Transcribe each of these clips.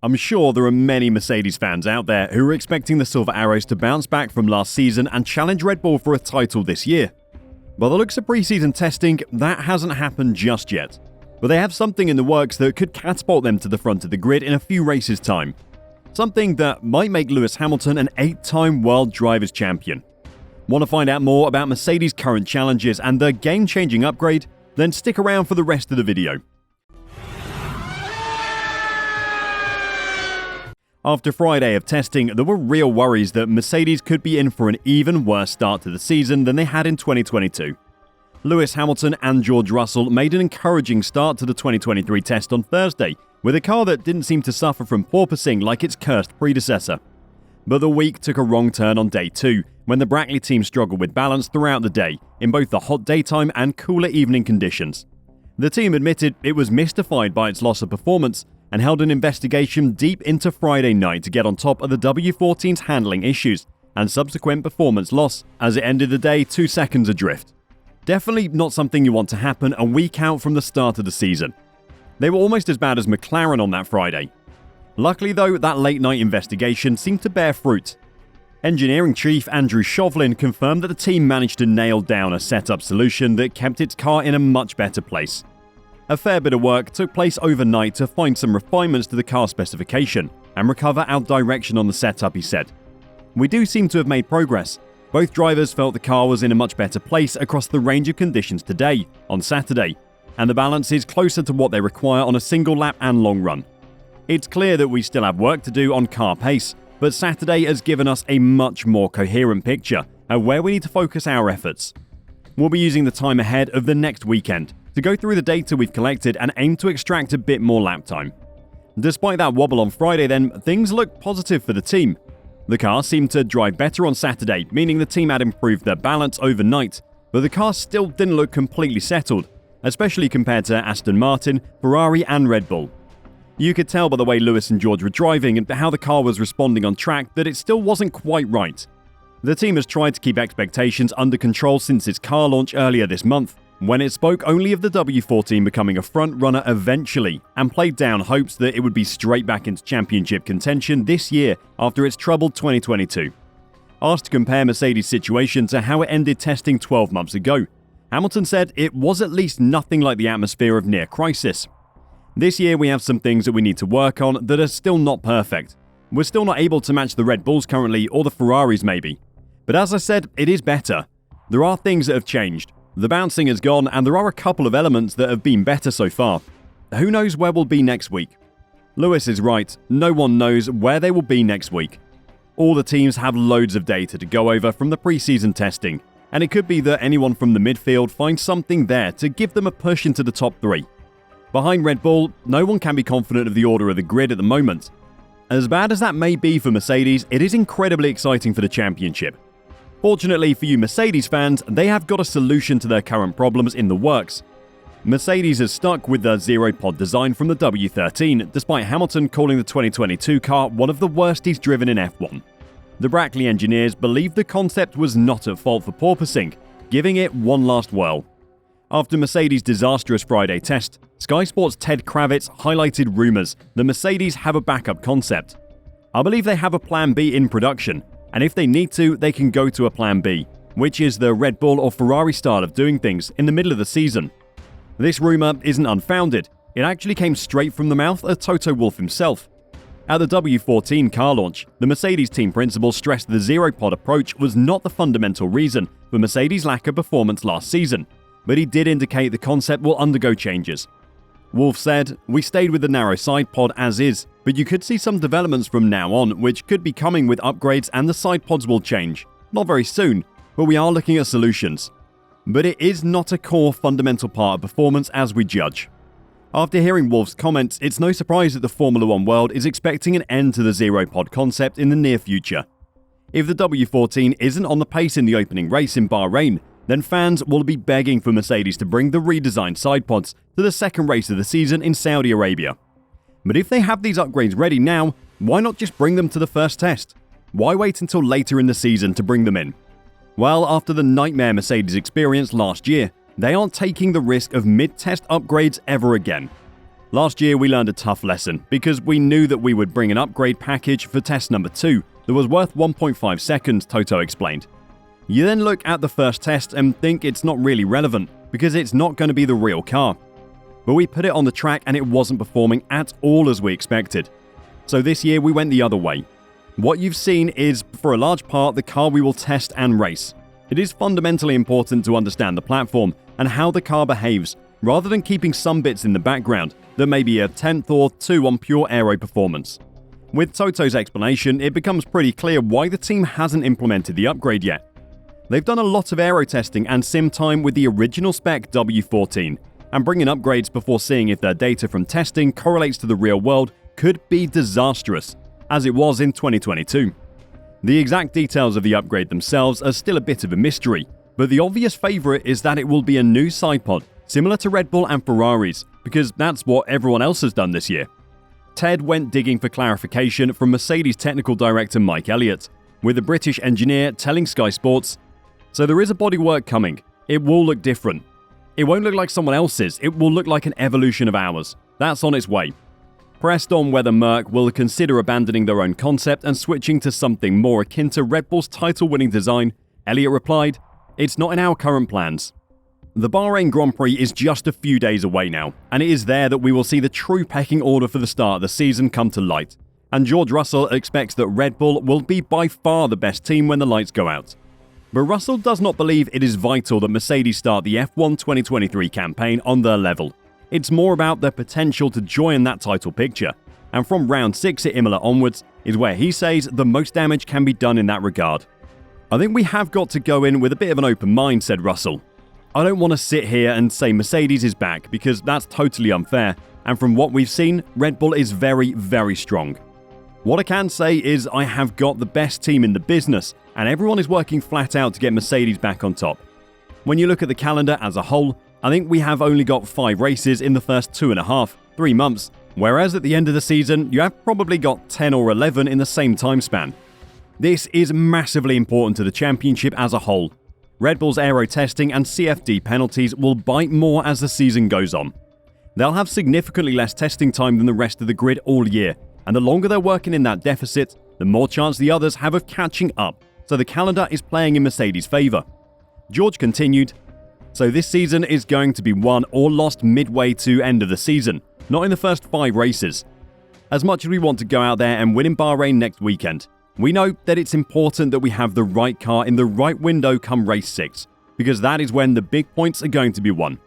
I'm sure there are many Mercedes fans out there who are expecting the Silver Arrows to bounce back from last season and challenge Red Bull for a title this year. By the looks of preseason testing, that hasn't happened just yet. But they have something in the works that could catapult them to the front of the grid in a few races' time. Something that might make Lewis Hamilton an 8-time World Drivers' Champion. Want to find out more about Mercedes' current challenges and their game-changing upgrade? Then stick around for the rest of the video. After Friday of testing, there were real worries that Mercedes could be in for an even worse start to the season than they had in 2022. Lewis Hamilton and George Russell made an encouraging start to the 2023 test on Thursday, with a car that didn't seem to suffer from porpoising like its cursed predecessor. But the week took a wrong turn on day 2, when the Brackley team struggled with balance throughout the day, in both the hot daytime and cooler evening conditions. The team admitted it was mystified by its loss of performance, and held an investigation deep into Friday night to get on top of the W14's handling issues and subsequent performance loss as it ended the day 2 seconds adrift. Definitely not something you want to happen a week out from the start of the season. They were almost as bad as McLaren on that Friday. Luckily though, that late night investigation seemed to bear fruit. Engineering chief Andrew Shovlin confirmed that the team managed to nail down a setup solution that kept its car in a much better place. A fair bit of work took place overnight to find some refinements to the car specification and recover our direction on the setup, he said. We do seem to have made progress. Both drivers felt the car was in a much better place across the range of conditions today, on Saturday, and the balance is closer to what they require on a single lap and long run. It's clear that we still have work to do on car pace, but Saturday has given us a much more coherent picture of where we need to focus our efforts. We'll be using the time ahead of the next weekend to go through the data we've collected and aim to extract a bit more lap time. Despite that wobble on Friday then, things look positive for the team. The car seemed to drive better on Saturday, meaning the team had improved their balance overnight, but the car still didn't look completely settled, especially compared to Aston Martin, Ferrari and Red Bull. You could tell by the way Lewis and George were driving and how the car was responding on track that it still wasn't quite right. The team has tried to keep expectations under control since its car launch earlier this month, when it spoke only of the W14 becoming a front-runner eventually, and played down hopes that it would be straight back into championship contention this year after its troubled 2022. Asked to compare Mercedes' situation to how it ended testing 12 months ago, Hamilton said it was at least nothing like the atmosphere of near crisis. This year we have some things that we need to work on that are still not perfect. We're still not able to match the Red Bulls currently, or the Ferraris maybe. But as I said, it is better. There are things that have changed. The bouncing has gone, and there are a couple of elements that have been better so far. Who knows where we'll be next week? Lewis is right, no one knows where they will be next week. All the teams have loads of data to go over from the preseason testing, and it could be that anyone from the midfield finds something there to give them a push into the top 3. Behind Red Bull, no one can be confident of the order of the grid at the moment. As bad as that may be for Mercedes, it is incredibly exciting for the championship. Fortunately for you Mercedes fans, they have got a solution to their current problems in the works. Mercedes has stuck with their zero-pod design from the W13, despite Hamilton calling the 2022 car one of the worst he's driven in F1. The Brackley engineers believe the concept was not at fault for porpoising, giving it one last whirl. After Mercedes' disastrous Friday test, Sky Sports' Ted Kravitz highlighted rumours that Mercedes have a backup concept. I believe they have a plan B in production, and if they need to, they can go to a plan B, which is the Red Bull or Ferrari style of doing things in the middle of the season. This rumour isn't unfounded, it actually came straight from the mouth of Toto Wolff himself. At the W14 car launch, the Mercedes team principal stressed the zero-pod approach was not the fundamental reason for Mercedes' lack of performance last season, but he did indicate the concept will undergo changes. Wolff said, "We stayed with the narrow side pod as is, but you could see some developments from now on which could be coming with upgrades and the side pods will change. Not very soon, but we are looking at solutions." But it is not a core fundamental part of performance as we judge. After hearing Wolff's comments, it's no surprise that the Formula One world is expecting an end to the zero-pod concept in the near future. If the W14 isn't on the pace in the opening race in Bahrain, then fans will be begging for Mercedes to bring the redesigned side pods to the second race of the season in Saudi Arabia. But if they have these upgrades ready now, why not just bring them to the first test? Why wait until later in the season to bring them in? Well, after the nightmare Mercedes experienced last year, they aren't taking the risk of mid-test upgrades ever again. Last year we learned a tough lesson because we knew that we would bring an upgrade package for test number 2 that was worth 1.5 seconds, Toto explained. You then look at the first test and think it's not really relevant because it's not going to be the real car. But we put it on the track and it wasn't performing at all as we expected. So this year we went the other way. What you've seen is, for a large part, the car we will test and race. It is fundamentally important to understand the platform and how the car behaves, rather than keeping some bits in the background that may be a tenth or two on pure aero performance. With Toto's explanation, it becomes pretty clear why the team hasn't implemented the upgrade yet. They've done a lot of aero testing and sim time with the original spec W14, and bringing upgrades before seeing if their data from testing correlates to the real world could be disastrous, as it was in 2022. The exact details of the upgrade themselves are still a bit of a mystery, but the obvious favourite is that it will be a new sidepod, similar to Red Bull and Ferraris, because that's what everyone else has done this year. Ted went digging for clarification from Mercedes technical director Mike Elliott, with a British engineer telling Sky Sports, "So there is a bodywork coming. It will look different. It won't look like someone else's, it will look like an evolution of ours. That's on its way." Pressed on whether Merc will consider abandoning their own concept and switching to something more akin to Red Bull's title-winning design, Elliott replied, "It's not in our current plans." The Bahrain Grand Prix is just a few days away now, and it is there that we will see the true pecking order for the start of the season come to light. And George Russell expects that Red Bull will be by far the best team when the lights go out. But Russell does not believe it is vital that Mercedes start the F1 2023 campaign on their level. It's more about their potential to join that title picture, and from round 6 at Imola onwards is where he says the most damage can be done in that regard. "I think we have got to go in with a bit of an open mind," said Russell. "I don't want to sit here and say Mercedes is back because that's totally unfair, and from what we've seen, Red Bull is very, very strong. What I can say is I have got the best team in the business, and everyone is working flat out to get Mercedes back on top. When you look at the calendar as a whole, I think we have only got 5 races in the first 2.5-3 months, whereas at the end of the season, you have probably got 10 or 11 in the same time span. This is massively important to the championship as a whole. Red Bull's aero testing and CFD penalties will bite more as the season goes on. They'll have significantly less testing time than the rest of the grid all year, and the longer they're working in that deficit, the more chance the others have of catching up, so the calendar is playing in Mercedes' favour." George continued, "So this season is going to be won or lost midway to end of the season, not in the first 5 races. As much as we want to go out there and win in Bahrain next weekend, we know that it's important that we have the right car in the right window come race 6, because that is when the big points are going to be won.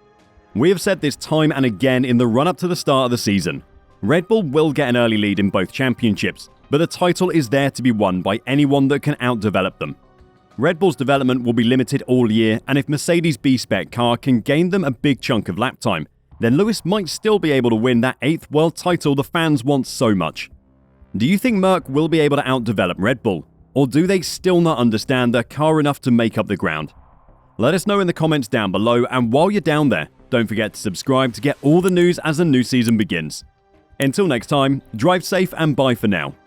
We have said this time and again in the run-up to the start of the season. Red Bull will get an early lead in both championships, but the title is there to be won by anyone that can outdevelop them. Red Bull's development will be limited all year, and if Mercedes' B-Spec car can gain them a big chunk of lap time, then Lewis might still be able to win that 8th world title the fans want so much. Do you think Merc will be able to outdevelop Red Bull? Or do they still not understand their car enough to make up the ground? Let us know in the comments down below, and while you're down there, don't forget to subscribe to get all the news as the new season begins. Until next time, drive safe and bye for now.